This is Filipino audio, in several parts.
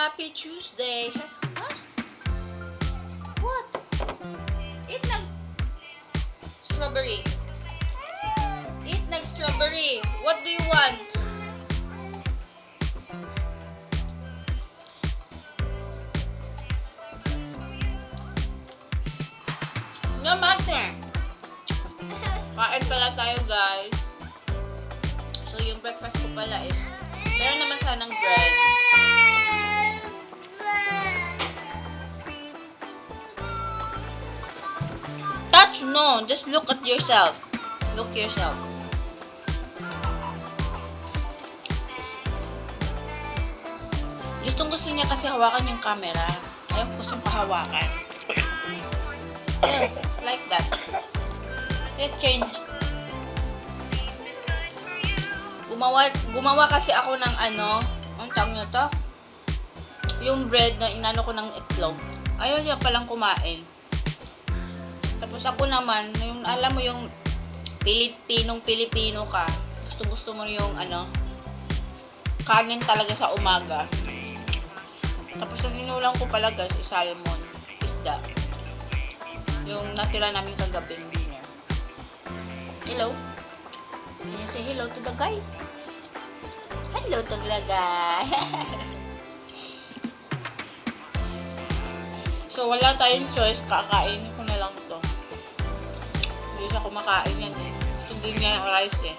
Happy Tuesday. Huh? What? Eat nag strawberry. Eat nag strawberry. What do you want? No matter. Kain pala tayo, guys. So, yung breakfast ko pala is meron naman sanang bread. Touch, no. Just look at yourself. Look yourself. Gustong gusto niya kasi hawakan yung camera. Ayaw ko kasing pahawakan. Yeah, like that. Let's change. Gumawa kasi ako ng ano, ang tawag nyo to? Yung bread na inano ko ng itlog. Ayaw niya palang kumain. Tapos ako naman, yung alam mo yung Pilipino ka. Gusto mo yung ano, kanin talaga sa umaga. Tapos ang inulang ko pala guys, salmon, isda. Yung natira namin kagabing dinner. Hello? Can you say hello to the guys? Hello to the guys. So, wala tayong choice. Kakain ko na lang to. Hindi siya kumakain yan eh. Hindi niya ng rice eh.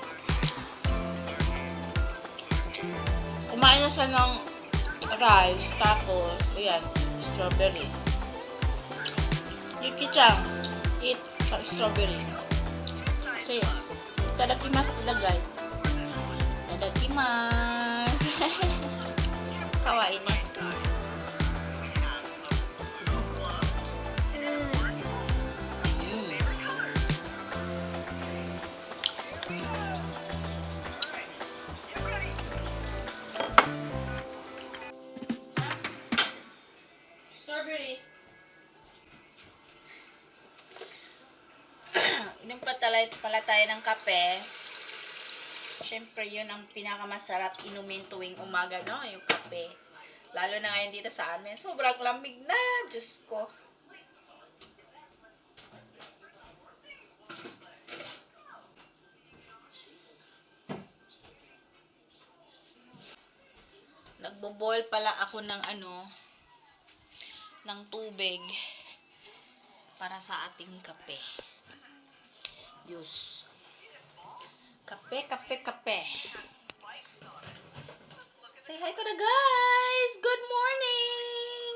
Kumain na siya ng rice. Tapos, ayan, strawberry. Yuki-chan, eat strawberry. So, itadakimasu to the guys. Itadakimasu. Kawaii ne. Strawberry. Inom pala tayo ng kape. Siyempre, yun ang pinakamasarap inumin tuwing umaga, no? Yung kape. Lalo na ngayon dito sa amin. Sobrang lamig na. Diyos ko. Nagbo-boil pala ako ng ano, ng tubig para sa ating kape. Yus. Kape. Say hi to the guys! Good morning!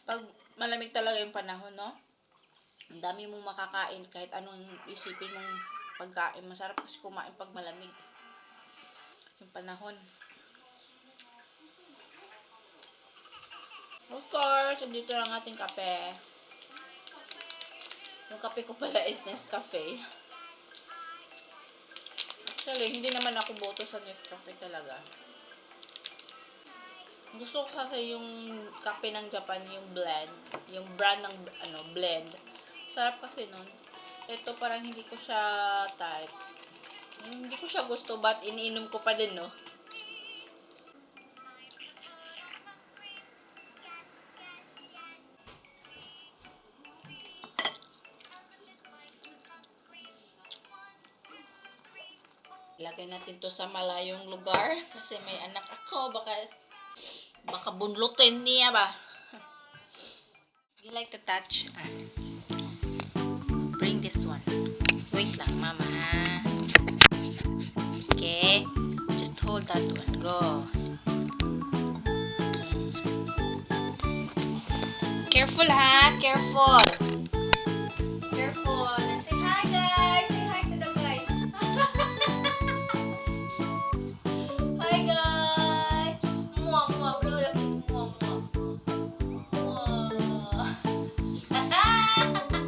Pag malamig talaga yung panahon, no? Ang dami mong makakain kahit anong isipin mong pagkain. Masarap kasi kumain pag malamig yung panahon. Of course, dito lang ating kape. Yung kape ko pala is Nescafe. Actually, hindi naman ako boto sa Nescafe talaga. Gusto ko kasi yung kape ng Japan, yung blend. Yung brand ng blend. Sarap kasi nun. Ito parang hindi ko siya type. Hindi ko siya gusto, but iniinom ko pa din, no? Ilagay natin to sa malayong lugar kasi may anak ako, baka bunlutin niya ba. You like to touch? Bring this one. Wait lang, mama. Okay, just hold that one. Go. Careful ha, careful. Careful. Say hi guys. Say hi to the guys. Hi guys. Mwah, mwah. Blow the kiss. Mwah, mwah. Mwah.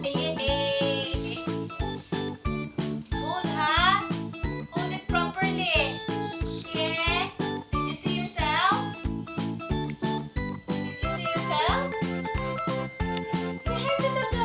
Yay. Hold ha. Hold it properly. Yeah. Did you see yourself? Did you see yourself? Say hi to the guys.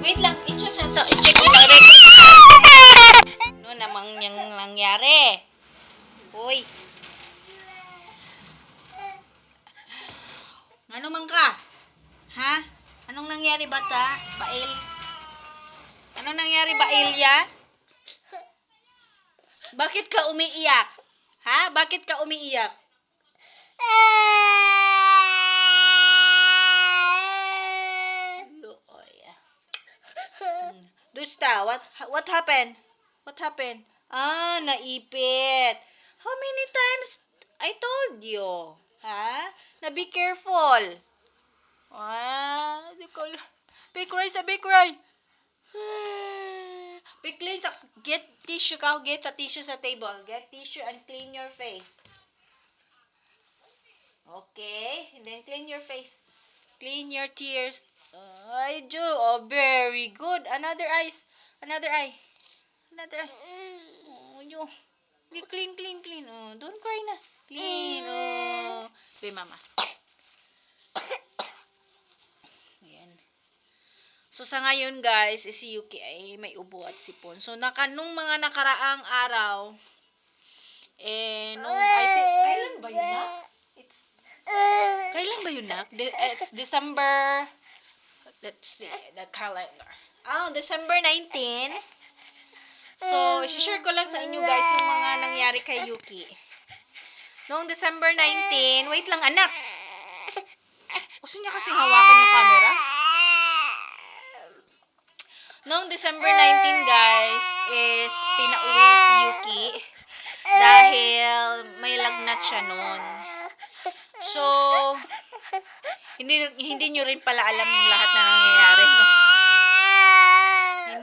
Wait lang, i-check na to. I-check ko lang rin. Ano namang yung nangyari? Uy. Ano man ka? Ha? Anong nangyari bata? Bail? Anong nangyari ba, Ilya? Bakit ka umiiyak? Ha? Bakit ka umiiyak? Oh, yeah. Dusta, what happened? What happened? Ah, naipit. How many times I told you? Ha? Na be careful. Ah, di ko... Big cry sa big cry. Big clean sa... Get tissue ka. Get sa tissue sa table. Get tissue and clean your face. Okay. And then clean your face. Clean your tears. I do. Oh, very good. Another eyes. Another eye. Another eye. Oh, you. Clean, clean, clean. Oh, don't cry na. Clean. Oh. Be mama. Ayan. So, sa ngayon, guys, si Yuki ay may ubo at sipon. So, nung mga nakaraang araw, kailan ba yun na? Kailan ba yun na? It's December, let's see, the calendar. December 19. So, share ko lang sa inyo, guys, yung mga nangyari kay Yuki. Noong December 19, wait lang, anak. Gusto niya kasing hawakan yung camera. Noong December 19, guys, is pinauwi si Yuki dahil may lagnat siya noon. So, hindi nyo rin pala alam yung lahat na nangyayari, no?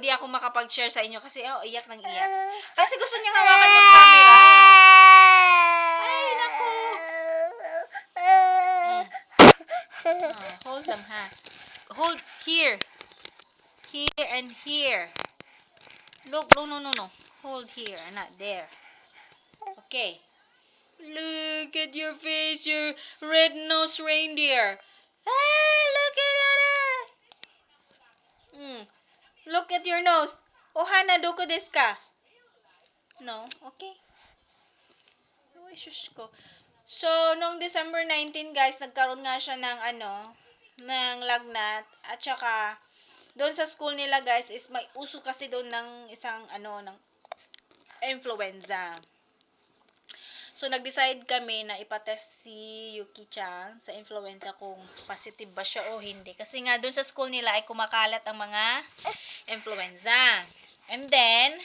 Hindi ako makapag-share sa inyo kasi iyak ng iyak. Kasi gusto niya hawakan yung camera. Ay, naku. Hold them, ha? Hold here. Here and here. Look, no. Hold here and not there. Okay. Look at your face, your red-nosed reindeer. Ah, look at that. Look at your nose. Ohana, doko desu ka? No? Okay. Uy, shush ko. So, noong December 19, guys, nagkaroon nga siya ng ng lagnat. At saka, doon sa school nila, guys, is may uso kasi doon ng isang, ng influenza. So, nag-decide kami na ipatest si Yuki-chan sa influenza kung positive ba siya o hindi. Kasi nga, doon sa school nila ay kumakalat ang mga influenza. And then,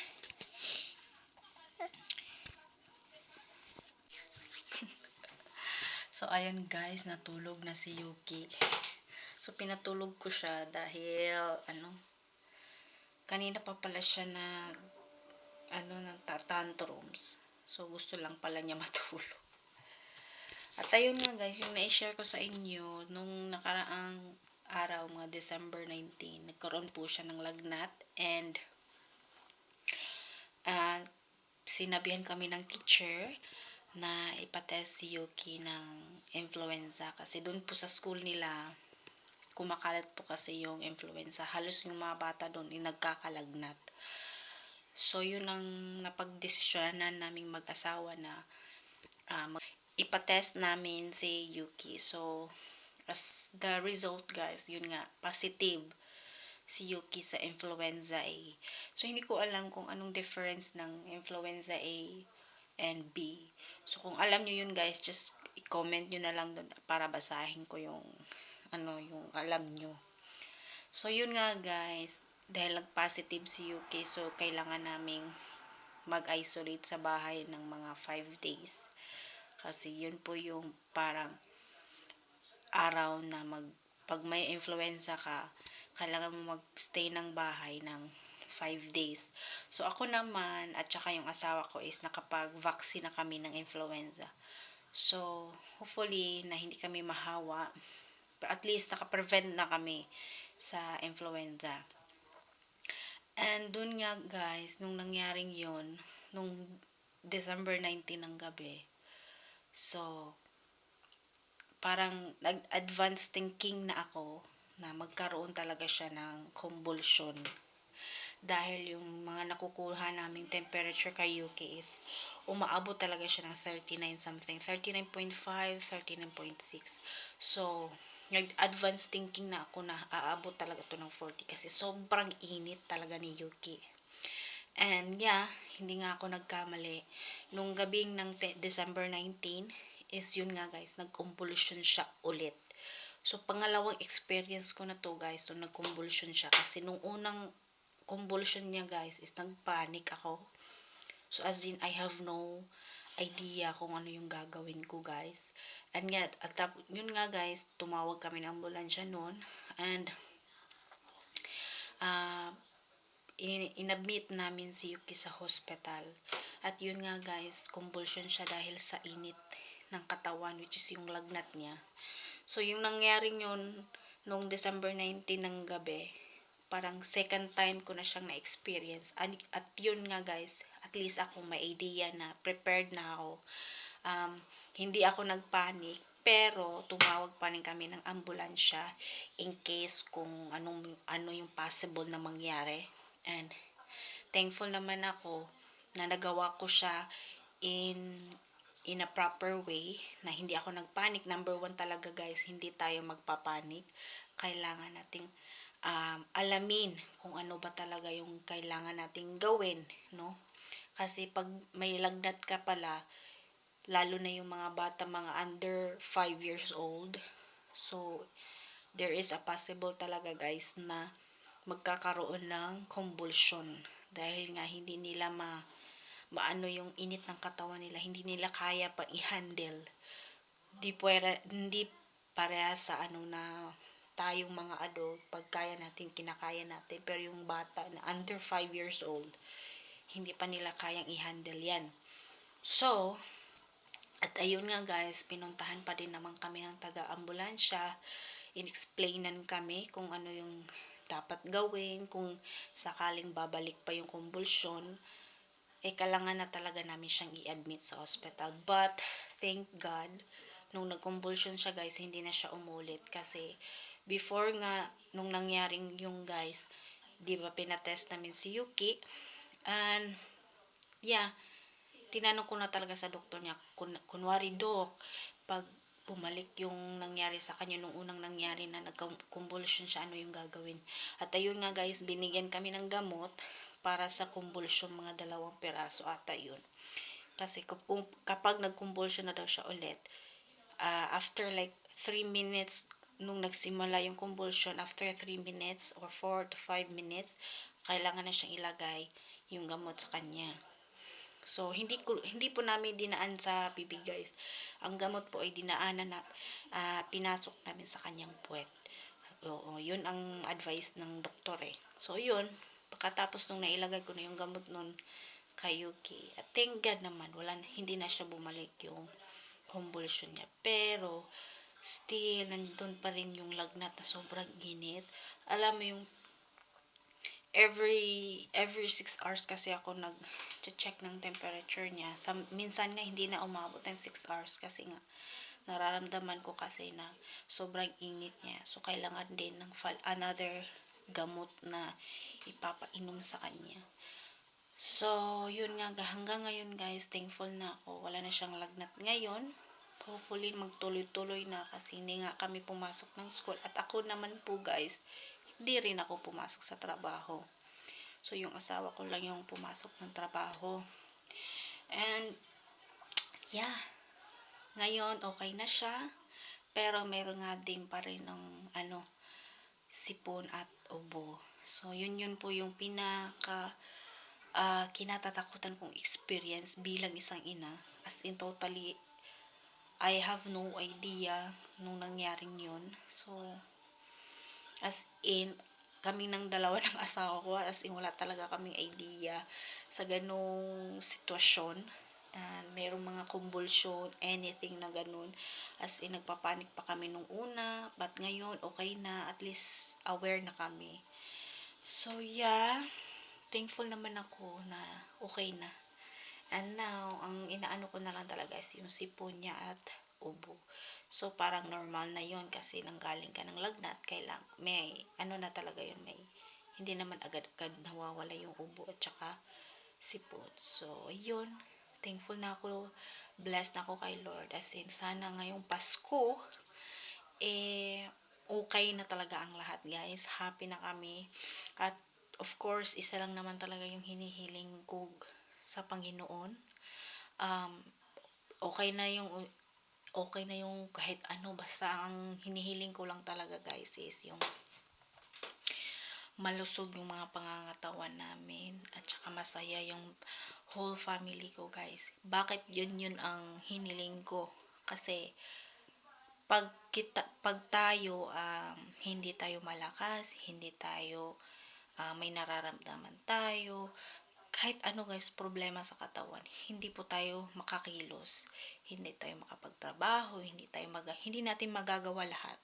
so, ayun guys, natulog na si Yuki. So, pinatulog ko siya dahil, kanina pa pala siya ng tantrums. So, gusto lang pala niya matulog. At ayun nga guys, yung na-share ko sa inyo, nung nakaraang araw, mga December 19, nagkaroon po siya ng lagnat and sinabihan kami ng teacher na ipatest si Yuki ng influenza kasi doon po sa school nila, kumakalat po kasi yung influenza. Halos yung mga bata doon ay nagkakalagnat. So, yun ang napagdesisyonan naming mag-asawa na ipatest namin si Yuki. So, as the result, guys, yun nga, positive si Yuki sa influenza A. So, hindi ko alam kung anong difference ng influenza A and B. So, kung alam nyo yun, guys, just i-comment nyo na lang doon para basahin ko yung yung alam nyo. So, yun nga, guys, dahil nag-positive si Yuki, so kailangan naming mag-isolate sa bahay ng mga 5 days. Kasi yun po yung parang araw na pag may influenza ka, kailangan mo mag-stay ng bahay ng 5 days. So, ako naman, at saka yung asawa ko is nakapag-vaccine na kami ng influenza. So, hopefully, na hindi kami mahawa. At least, nakaprevent na kami sa influenza. And dun nga guys, nung nangyaring yon nung December 19 ng gabi, so, parang nag-advance thinking na ako na magkaroon talaga siya ng convulsion. Dahil yung mga nakukuha naming temperature kay Yuki is umaabot talaga siya ng 39 something, 39.5, 39.6. So, nag-advance thinking na ako na aabot talaga to ng 40 kasi sobrang init talaga ni Yuki. And yeah, hindi nga ako nagkamali. Nung gabing ng December 19 is yun nga guys, nag-convulsion siya ulit. So, pangalawang experience ko na to guys, nung nag-convulsion siya. Kasi nung unang convulsion niya guys, is nagpanic ako. So, as in, I have no idea kung ano yung gagawin ko guys. And yet, yun nga guys, tumawag kami ng ambulansya noon. And, inadmit namin si Yuki sa hospital. At yun nga guys, convulsion siya dahil sa init ng katawan, which is yung lagnat niya. So, yung nangyaring yun, nung December 19 ng gabi, parang second time ko na siyang na-experience. At yun nga guys, at least ako may idea na, prepared na ako. Hindi ako nagpanic, pero tumawag pa rin kami ng ambulansya in case kung ano yung possible na mangyari. And thankful naman ako na nagawa ko siya in a proper way, na hindi ako nagpanic. Number one talaga guys, hindi tayo magpapanik. Kailangan nating alamin kung ano ba talaga yung kailangan nating gawin, no? Kasi pag may lagnat ka pala, lalo na yung mga bata, mga under 5 years old, so there is a possible talaga guys na magkakaroon ng convulsion dahil nga hindi nila maano yung init ng katawan nila, hindi nila kaya pa i-handle. Hindi pareha sa ano na tayong mga adult, pag kaya natin, kinakaya natin, pero yung bata na under 5 years old, hindi pa nila kayang i-handle yan. So, at ayun nga guys, pinuntahan pa din naman kami ng taga-ambulansya, inexplainan kami kung ano yung dapat gawin, kung sakaling babalik pa yung convulsion, kailangan na talaga namin siyang i-admit sa hospital. But, thank God, nung nag-convulsion siya guys, hindi na siya umulit. Kasi, before nga, nung nangyaring yung guys, di ba pinatest namin si Yuki, and, yeah, tinanong ko na talaga sa doktor niya, kunwari dok, pag bumalik yung nangyari sa kanya nung unang nangyari na nag-convulsion siya, ano yung gagawin? At ayun nga guys, binigyan kami ng gamot para sa convulsion, mga 2 piraso ata yun. Kasi kapag nag-convulsion na daw siya ulit, after like 3 minutes, nung nagsimula yung convulsion, after 3 minutes or 4 to 5 minutes, kailangan na siyang ilagay yung gamot sa kanya. So, hindi po namin dinaan sa bibig guys. Ang gamot po ay dinaanan na, pinasok namin sa kanyang puwet. Oo, yun ang advice ng doktor eh. So, yun. Pagkatapos nung nailagay ko na yung gamot nun kay Yuki, at thank God naman, hindi na siya bumalik yung convulsion niya. Pero, still, nandun pa rin yung lagnat na sobrang init. Alam mo yung every 6 hours kasi ako nag-check ng temperature niya. Minsan nga hindi na umabot ng 6 hours kasi nga nararamdaman ko kasi na sobrang init niya. So, kailangan din ng another gamot na ipapainom sa kanya. So, yun nga, hanggang ngayon guys, thankful na ako. Wala na siyang lagnat ngayon. Hopefully, magtuloy-tuloy na kasi hindi nga kami pumasok ng school. At ako naman po guys, hindi rin ako pumasok sa trabaho. So, yung asawa ko lang yung pumasok ng trabaho. And, yeah. Ngayon, okay na siya. Pero, meron nga din pa rin ng, sipon at ubo. So, yun po yung kinatatakutan kong experience bilang isang ina. As in, totally, I have no idea nung nangyaring yun. So, as in, kami ng dalawa ng asawa ko, as in, wala talaga kaming idea sa ganong sitwasyon na mayroong mga convulsion, anything na ganun. As in, nagpapanik pa kami nung una, but ngayon, okay na, at least aware na kami. So, yeah, thankful naman ako na okay na. And now, ang inaano ko na lang talaga is yung sipon niya at ubo. So, parang normal na yun kasi nanggaling ka ng lagnat, may, ano na talaga yun, may, hindi naman agad-agad nawawala yung ubo at saka sipon. So, yun, thankful na ako, blessed na ako kay Lord. As in, sana ngayong Pasko, okay na talaga ang lahat, guys. Happy na kami. At, of course, isa lang naman talaga yung hinihiling ko sa Panginoon. Okay na yung kahit ano, basta ang hinihiling ko lang talaga, guys, is yung malusog yung mga pangangatawan namin at saka masaya yung whole family ko, guys. Bakit yun ang hiniling ko? Kasi pag tayo hindi tayo malakas, hindi tayo may nararamdaman tayo, kahit ano, guys, problema sa katawan, hindi po tayo makakilos, hindi tayo makapagtrabaho, hindi natin magagawa lahat.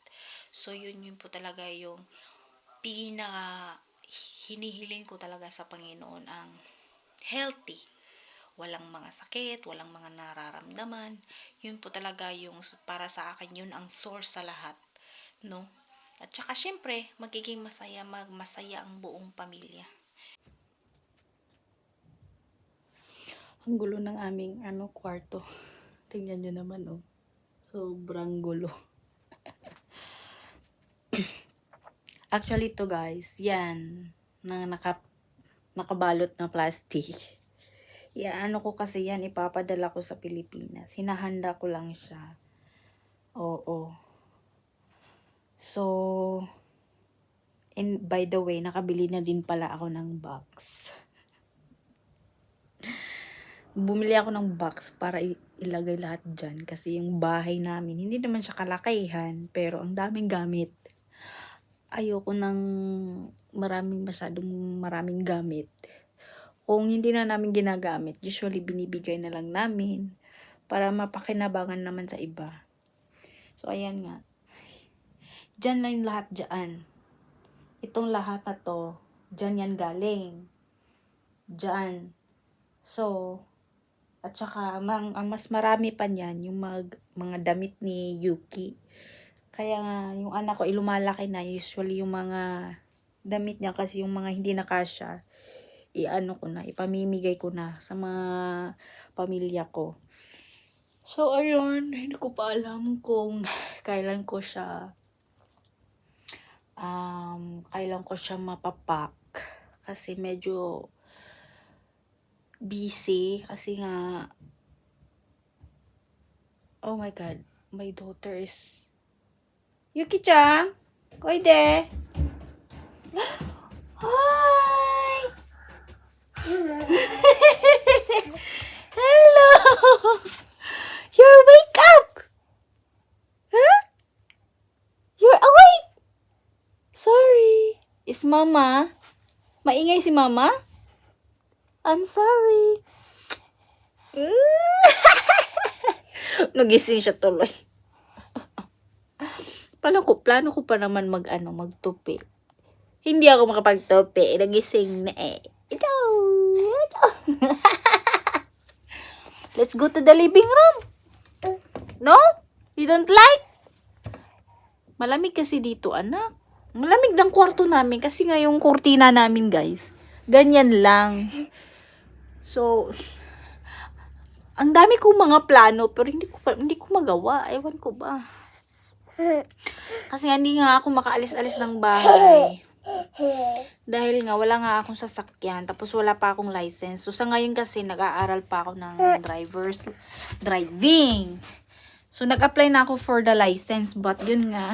So yun po talaga yung hinihiling ko talaga sa Panginoon, ang healthy, walang mga sakit, walang mga nararamdaman. Yun po talaga yung para sa akin, yun ang source sa lahat, no? At saka syempre magiging masaya ang buong pamilya. Ang gulo ng aming kwarto. Tingnan nyo naman, oh. Sobrang gulo. Actually to, guys, yan na nakabalot na plastic. Ko kasi yan, ipapadala ko sa Pilipinas. Hinahanda ko lang siya. Oo. So, and by the way, nakabili na din pala ako ng box. Bumili ako ng box para ilagay lahat dyan. Kasi yung bahay namin, hindi naman siya kalakihan, pero ang daming gamit. Ayoko ng maraming gamit. Kung hindi na namin ginagamit, usually binibigay na lang namin para mapakinabangan naman sa iba. So, ayan nga. Diyan lang yung lahat dyan. Itong lahat na to, dyan yan galing. Dyan. So, at saka, ang mas marami pa niyan, yung mga damit ni Yuki. Kaya nga, yung anak ko, lumalaki na, usually yung mga damit niya, kasi yung mga hindi na kasya, ipamimigay ko na sa mga pamilya ko. So, ayun, hindi ko pa alam kung kailan ko siya mapapak. Kasi medyo busy, kasi nga, oh my God, my daughter is Yuki-chan! Koide! Hi! Hello! You're wake up! Huh? You're awake! Sorry. Is Mama? Maingay si Mama? I'm sorry. Nagising siya tuloy. Plano ko pa naman magtupi. Hindi ako makapagtupi. Nagising na eh. Ito. Let's go to the living room. No? You don't like? Malamig kasi dito, anak. Malamig ng kwarto namin kasi nga yung kurtina namin, guys. Ganyan lang. So, ang dami kong mga plano pero hindi ko magawa. Ewan ko ba. Kasi nga hindi nga ako makaalis-alis ng bahay. Dahil nga wala nga akong sasakyan, tapos wala pa akong license. So sa ngayon kasi nag-aaral pa ako ng driving. So nag-apply na ako for the license, but yun nga,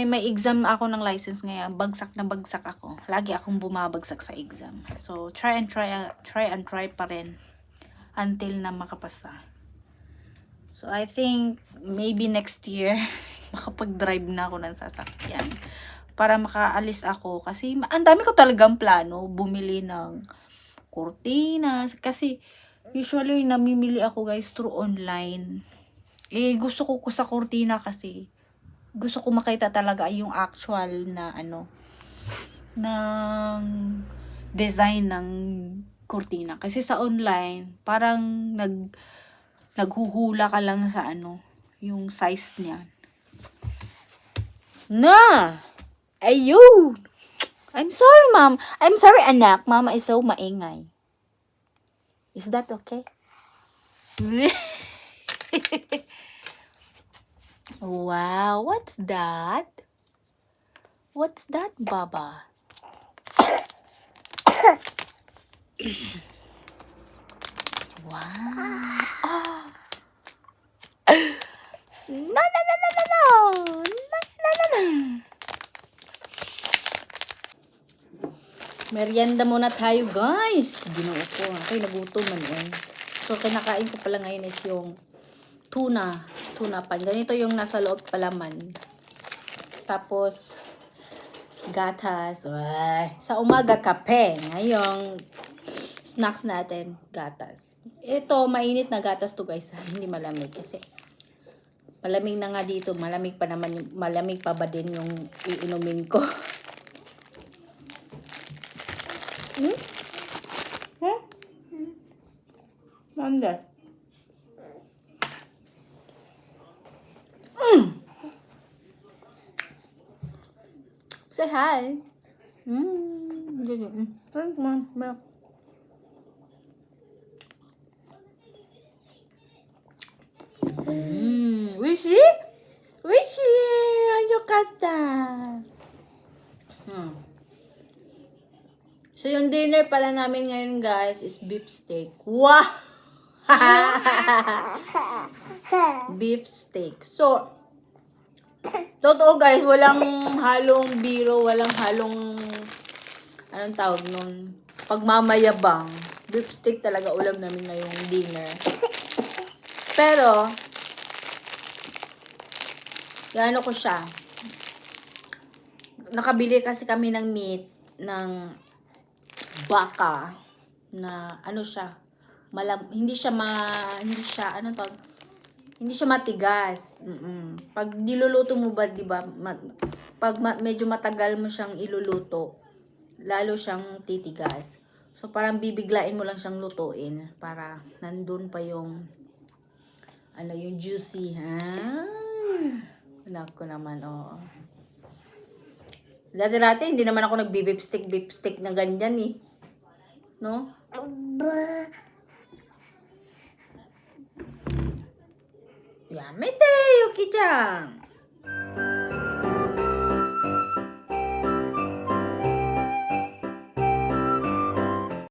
may exam ako ng license ngayon. Bagsak na bagsak ako. Lagi akong bumabagsak sa exam. So try and try pa rin until na makapasa. So I think maybe next year makapag-drive na ako ng sasakyan para makaalis ako, kasi ang dami ko talagang plano bumili ng kurtinas, kasi usually namimili ako, guys, through online. Gusto ko sa kurtina kasi gusto ko makita talaga yung actual na ng design ng kurtina, kasi sa online parang naghuhula ka lang sa ano, yung size niya. Na! Ayun! I'm sorry, ma'am. I'm sorry, anak. Mama is so maingay. Is that okay? Wow, what's that? What's that, Baba? Wow. Oh. No, no, no, no, no, no. No, no, no, no. Merienda muna tayo, guys. Ginoo ko. Okay, nagutom man eh. So, kinakain ko pala ngayon is yung tuna pan. Ganito yung nasa loob palaman. Tapos, gatas. Ay, sa umaga, kape. Ngayong snacks natin, gatas. Ito, mainit na gatas to guys. Hindi malamig kasi malamig na nga dito. Malamig pa naman. Malamig pa ba din yung iinumin ko? Hmm? Huh? Manda. Say hi. Thanks, Mom. Wishy? Wishy! Ayo kata. So, yung dinner pala namin ngayon, guys, is beef steak. Wow! Beef steak. So, totoo guys, walang halong biro, walang halong, anong tawag nun, pagmamayabang. Beef steak talaga ulam namin ngayong dinner. Pero, gaano ko siya. Nakabili kasi kami ng meat, ng baka, na ano siya, hindi siya matigas. Pag niluluto mo ba, 'di ba? Pag medyo matagal mo siyang iluluto, lalo siyang titigas. So parang bibiglain mo lang siyang lutuin para nandun pa yung yung juicy, ha? Anak ko naman, oo. Dati hindi naman ako beef stick na ganyan eh. No? Yamete, Yuki-chan.